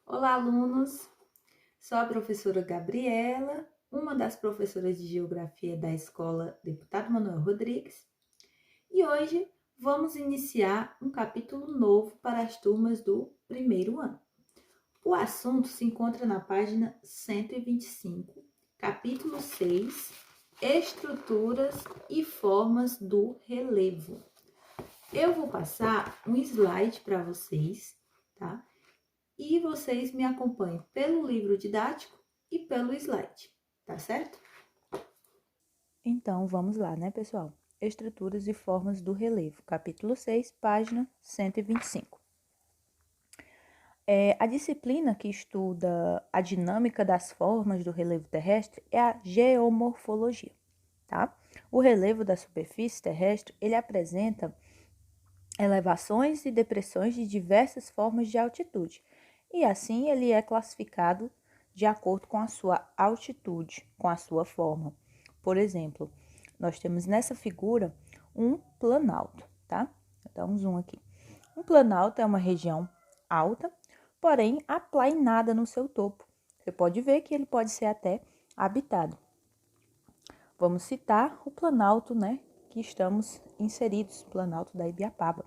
Olá, alunos! Sou a professora Gabriela, uma das professoras de Geografia da Escola Deputado Manuel Rodrigues, e hoje vamos iniciar um capítulo novo para as turmas do primeiro ano. O assunto se encontra na página 125, capítulo 6, Estruturas e Formas do Relevo. Eu vou passar um slide para vocês, tá? E vocês me acompanham pelo livro didático e pelo slide, tá certo? Então, vamos lá, né, pessoal? Estruturas e formas do relevo, capítulo 6, página 125. A disciplina que estuda a dinâmica das formas do relevo terrestre é a geomorfologia, tá? O relevo da superfície terrestre, ele apresenta elevações e depressões de diversas formas de altitude, e assim ele é classificado de acordo com a sua altitude, com a sua forma. Por exemplo, nós temos nessa figura um planalto, tá? Vou dar um zoom aqui. Um planalto é uma região alta, porém aplainada no seu topo. Você pode ver que ele pode ser até habitado. Vamos citar o planalto, né, que estamos inseridos, planalto da Ibiapaba.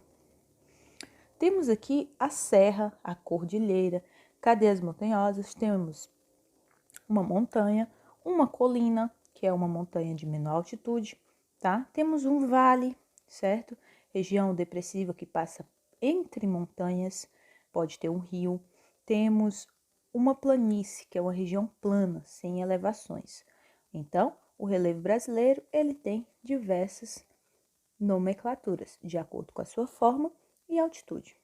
Temos aqui a serra, a cordilheira, cadeias montanhosas, temos uma montanha, uma colina, que é uma montanha de menor altitude, tá? Temos um vale, certo? Região depressiva que passa entre montanhas, pode ter um rio. Temos uma planície, que é uma região plana, sem elevações. Então, o relevo brasileiro, ele tem diversas nomenclaturas, de acordo com a sua forma e altitude.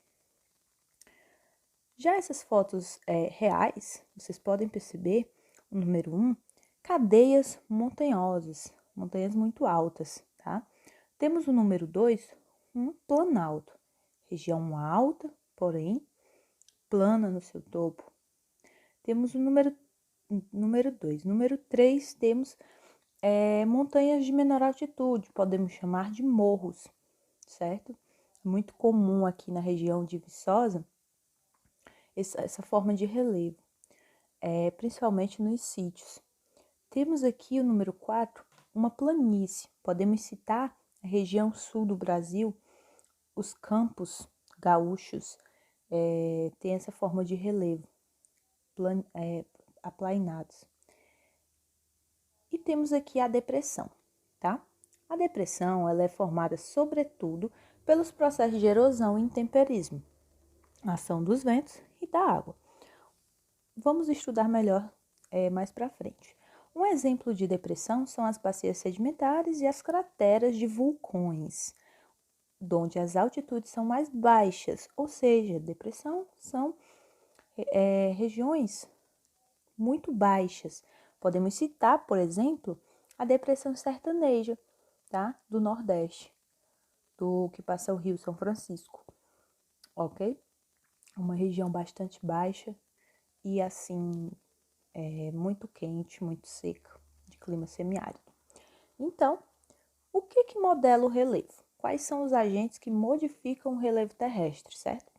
Já essas fotos reais, vocês podem perceber, o número 1, cadeias montanhosas, montanhas muito altas, tá? Temos o número 2, um planalto, região alta, porém plana no seu topo. Temos o número 2. Número 3, temos montanhas de menor altitude, podemos chamar de morros, certo? É muito comum aqui na região de Viçosa essa forma de relevo, principalmente nos sítios. Temos aqui o número 4, uma planície. Podemos citar a região sul do Brasil, os campos gaúchos têm essa forma de relevo, aplainados. E temos aqui a depressão, tá? A depressão ela é formada sobretudo pelos processos de erosão e intemperismo, ação dos ventos e da água. Vamos estudar melhor mais para frente. Um exemplo de depressão são as bacias sedimentares e as crateras de vulcões, onde as altitudes são mais baixas, ou seja, depressão são regiões muito baixas. Podemos citar, por exemplo, a depressão sertaneja, tá? Do Nordeste, do que passa o Rio São Francisco, ok? Uma região bastante baixa e assim muito quente, muito seca, de clima semiárido. Então, o que modela o relevo? Quais são os agentes que modificam o relevo terrestre, certo?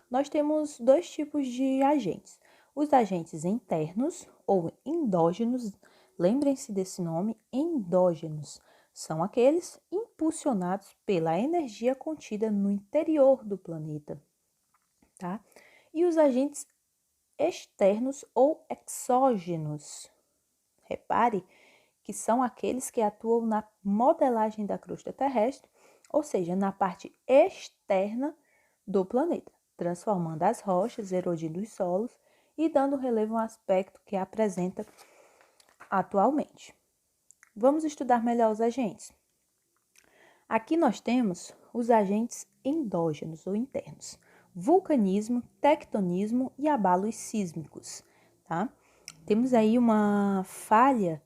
Nós temos dois tipos de agentes. Os agentes internos ou endógenos, lembrem-se desse nome, endógenos, são aqueles impulsionados pela energia contida no interior do planeta, tá? E os agentes externos ou exógenos, repare que são aqueles que atuam na modelagem da crosta terrestre, ou seja, na parte externa do planeta, transformando as rochas, erodindo os solos e dando relevo ao aspecto que apresenta atualmente. Vamos estudar melhor os agentes. Aqui nós temos os agentes endógenos ou internos: vulcanismo, tectonismo e abalos sísmicos, tá? Temos aí uma falha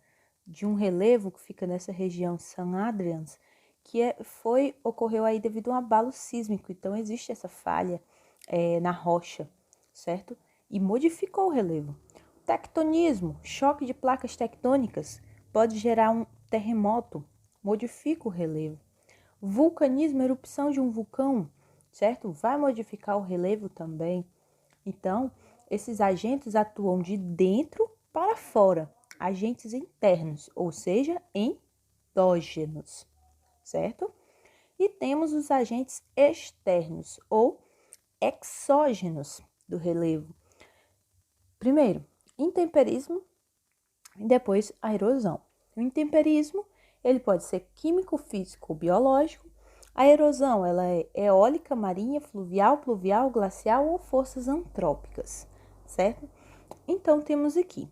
de um relevo que fica nessa região San Adrians, que ocorreu aí devido a um abalo sísmico. Então, existe essa falha na rocha, certo? E modificou o relevo. Tectonismo, choque de placas tectônicas, pode gerar um terremoto, modifica o relevo. Vulcanismo, erupção de um vulcão, certo? Vai modificar o relevo também. Então, esses agentes atuam de dentro para fora, agentes internos, ou seja, endógenos, certo? E temos os agentes externos ou exógenos do relevo. Primeiro, intemperismo e depois a erosão. O intemperismo, ele pode ser químico, físico ou biológico. A erosão, ela é eólica, marinha, fluvial, pluvial, glacial ou forças antrópicas, certo? Então, temos aqui,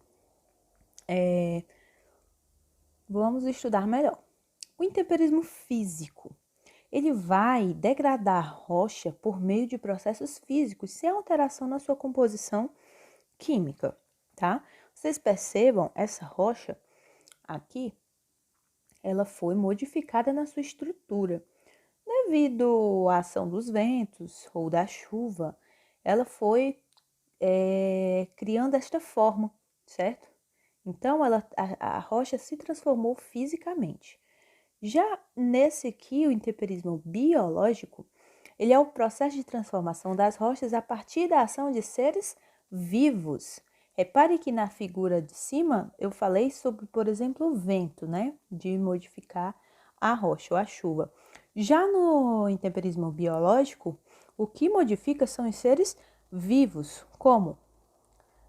vamos estudar melhor. O intemperismo físico, ele vai degradar a rocha por meio de processos físicos, sem alteração na sua composição química, tá? Vocês percebam, essa rocha aqui, ela foi modificada na sua estrutura. Devido à ação dos ventos ou da chuva, ela foi criando esta forma, certo? Então, a rocha se transformou fisicamente. Já nesse aqui, o intemperismo biológico, ele é o processo de transformação das rochas a partir da ação de seres vivos. Repare que na figura de cima eu falei sobre, por exemplo, o vento, né? De modificar a rocha ou a chuva. Já no intemperismo biológico, o que modifica são os seres vivos, como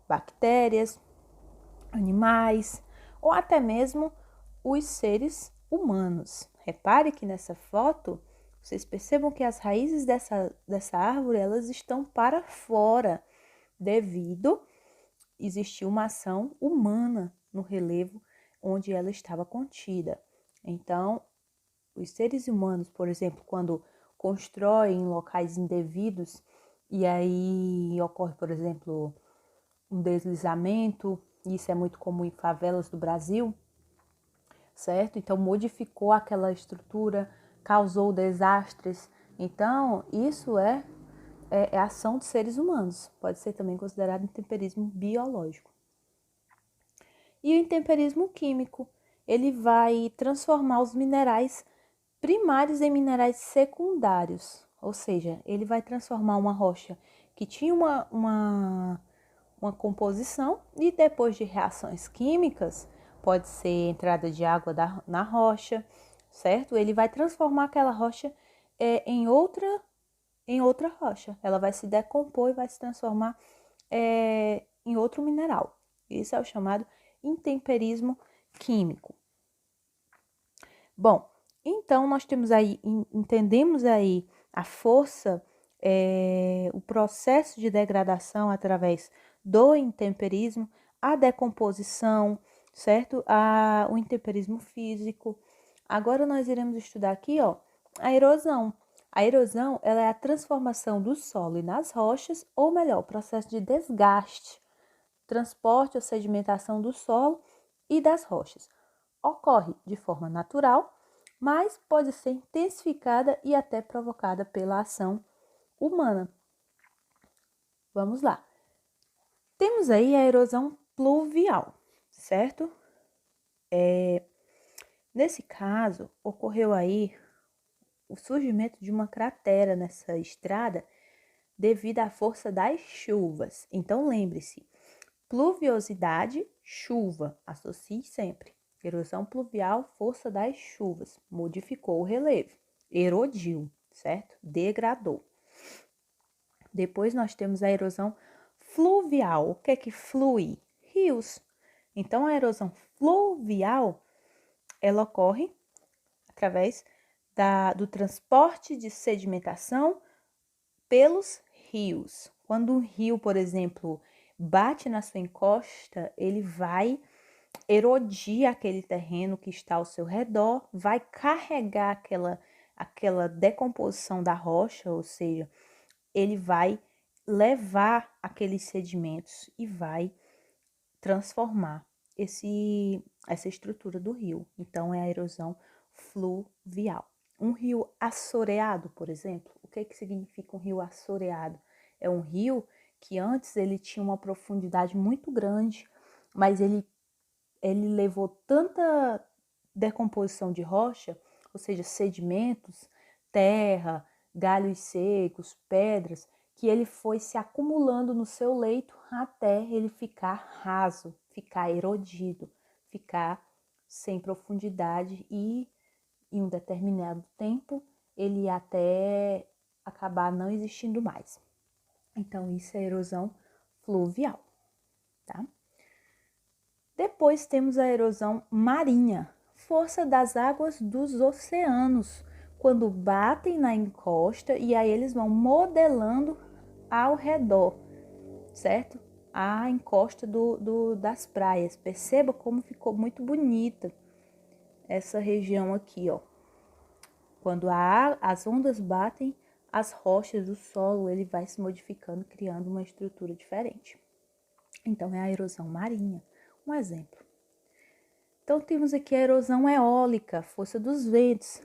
bactérias, animais ou até mesmo os seres humanos. Repare que nessa foto, vocês percebam que as raízes dessa árvore, elas estão para fora, devido existir uma ação humana no relevo onde ela estava contida. Então, os seres humanos, por exemplo, quando constroem em locais indevidos e aí ocorre, por exemplo, um deslizamento, isso é muito comum em favelas do Brasil, certo? Então, modificou aquela estrutura, causou desastres. Então, isso é ação de seres humanos. Pode ser também considerado intemperismo biológico. E o intemperismo químico, ele vai transformar os minerais primários em minerais secundários. Ou seja, ele vai transformar uma rocha que tinha uma composição e depois de reações químicas, pode ser entrada de água na rocha, certo? Ele vai transformar aquela rocha em outra rocha. Ela vai se decompor e vai se transformar em outro mineral. Isso é o chamado intemperismo químico. Bom, então nós entendemos aí a força, o processo de degradação através do intemperismo, a decomposição, certo? O intemperismo físico. Agora nós iremos estudar aqui, ó, a erosão. A erosão, ela é a transformação do solo nas rochas, ou melhor, o processo de desgaste, transporte ou sedimentação do solo e das rochas. Ocorre de forma natural, mas pode ser intensificada e até provocada pela ação humana. Vamos lá. Temos aí a erosão pluvial, certo? Nesse caso, ocorreu aí o surgimento de uma cratera nessa estrada devido à força das chuvas. Então, lembre-se, pluviosidade, chuva, associe sempre. Erosão pluvial, força das chuvas, modificou o relevo, erodiu, certo? Degradou. Depois nós temos a erosão fluvial. O que é que flui? Rios. Então, a erosão fluvial, ela ocorre através do transporte de sedimentação pelos rios. Quando um rio, por exemplo, bate na sua encosta, ele vai erodir aquele terreno que está ao seu redor, vai carregar aquela decomposição da rocha, ou seja, ele vai levar aqueles sedimentos e vai transformar essa estrutura do rio. Então, é a erosão fluvial. Um rio assoreado, por exemplo, o que significa um rio assoreado? É um rio que antes ele tinha uma profundidade muito grande, mas ele levou tanta decomposição de rocha, ou seja, sedimentos, terra, galhos secos, pedras, que ele foi se acumulando no seu leito até ele ficar raso, ficar erodido, ficar sem profundidade e em um determinado tempo ele até acabar não existindo mais. Então isso é erosão fluvial, tá? Depois temos a erosão marinha, força das águas dos oceanos, quando batem na encosta e aí eles vão modelando ao redor, certo? A encosta das praias. Perceba como ficou muito bonita essa região aqui, ó. Quando as ondas batem, as rochas do solo, ele vai se modificando, criando uma estrutura diferente. Então, é a erosão marinha. Um exemplo. Então, temos aqui a erosão eólica, força dos ventos.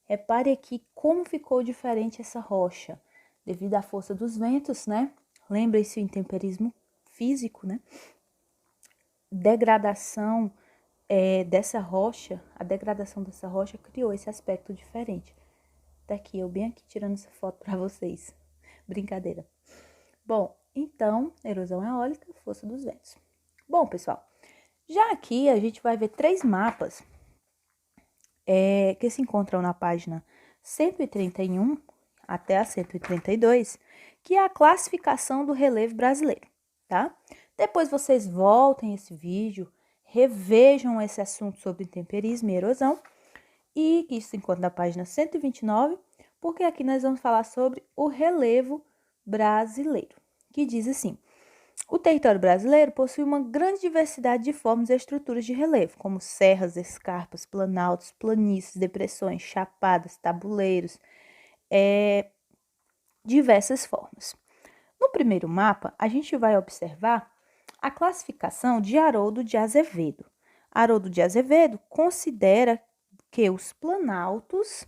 Repare aqui como ficou diferente essa rocha, devido à força dos ventos, né? Lembre-se o intemperismo físico, né? Degradação dessa rocha, a degradação dessa rocha criou esse aspecto diferente. Daqui, eu bem aqui tirando essa foto para vocês. Brincadeira. Bom, então, erosão eólica, força dos ventos. Bom, pessoal, já aqui a gente vai ver 3 mapas que se encontram na página 131 até a 132, que é a classificação do relevo brasileiro, tá? Depois vocês voltem esse vídeo, revejam esse assunto sobre intemperismo e erosão, e que se encontra na página 129, porque aqui nós vamos falar sobre o relevo brasileiro, que diz assim: o território brasileiro possui uma grande diversidade de formas e estruturas de relevo, como serras, escarpas, planaltos, planícies, depressões, chapadas, tabuleiros, diversas formas. No primeiro mapa, a gente vai observar a classificação de Haroldo de Azevedo. Haroldo de Azevedo considera que os planaltos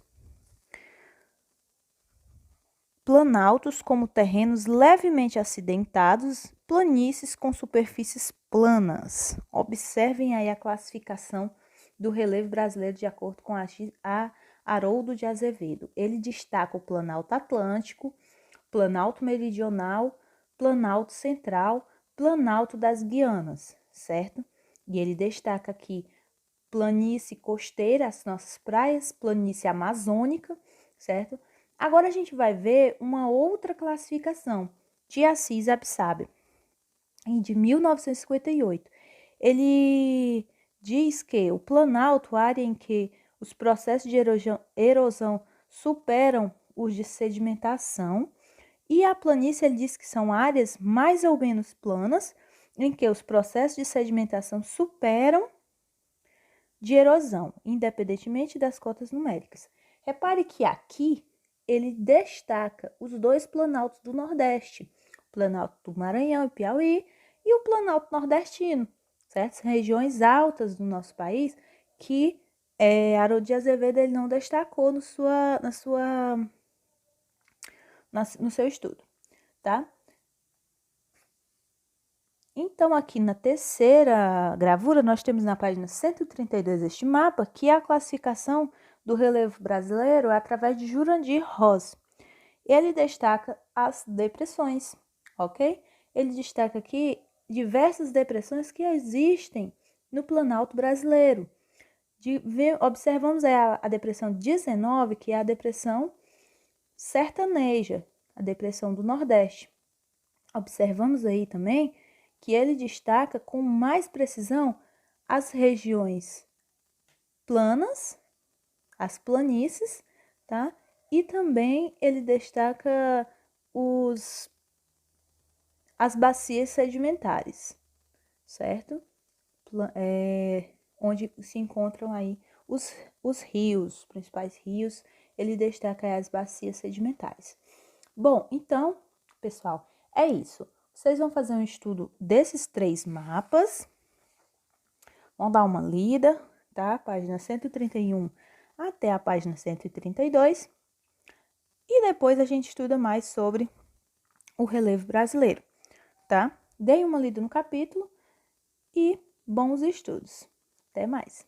como terrenos levemente acidentados, planícies com superfícies planas. Observem aí a classificação do relevo brasileiro de acordo com a Haroldo de Azevedo. Ele destaca o Planalto Atlântico, Planalto Meridional, Planalto Central, Planalto das Guianas, certo? E ele destaca aqui planície costeira, as nossas praias, planície amazônica, certo? Agora a gente vai ver uma outra classificação de Assis Absaber, de 1958. Ele diz que o planalto, área em que os processos de erosão superam os de sedimentação, e a planície ele diz que são áreas mais ou menos planas, em que os processos de sedimentação superam de erosão, independentemente das cotas numéricas. Repare que aqui ele destaca os 2 planaltos do Nordeste, o Planalto do Maranhão e Piauí e o Planalto Nordestino, certo? Regiões altas do nosso país que Haroldo de Azevedo ele não destacou no seu estudo, tá? Então, aqui na terceira gravura, nós temos na página 132 este mapa, que é a classificação do relevo brasileiro através de Jurandir Ross. Ele destaca as depressões, ok? Ele destaca aqui diversas depressões que existem no Planalto brasileiro. Observamos a depressão 19, que é a depressão sertaneja, a depressão do Nordeste. Observamos aí também que ele destaca com mais precisão as regiões planas, as planícies, tá? E também ele destaca as bacias sedimentares, certo? Onde se encontram aí os rios, os principais rios, ele destaca as bacias sedimentares. Bom, então, pessoal, é isso. Vocês vão fazer um estudo desses 3 mapas, vão dar uma lida, tá? Página 131 até a página 132. E depois a gente estuda mais sobre o relevo brasileiro, tá? Deem uma lida no capítulo e bons estudos. Até mais!